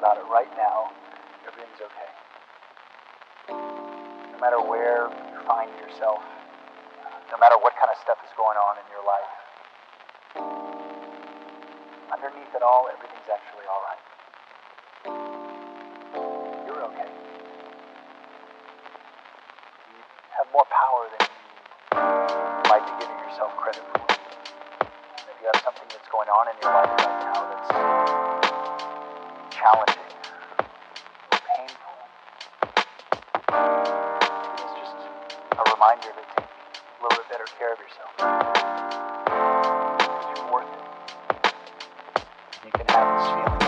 about it right now, everything's okay. No matter where you find yourself, no matter what kind of stuff is going on in your life, underneath it all, everything's actually all right. You're okay. You have more power than you might be giving yourself credit for. If you have something that's going on in your life right now that's challenging or painful, it's just a reminder to take a little bit better care of yourself. Because you're worth it. You can have this feeling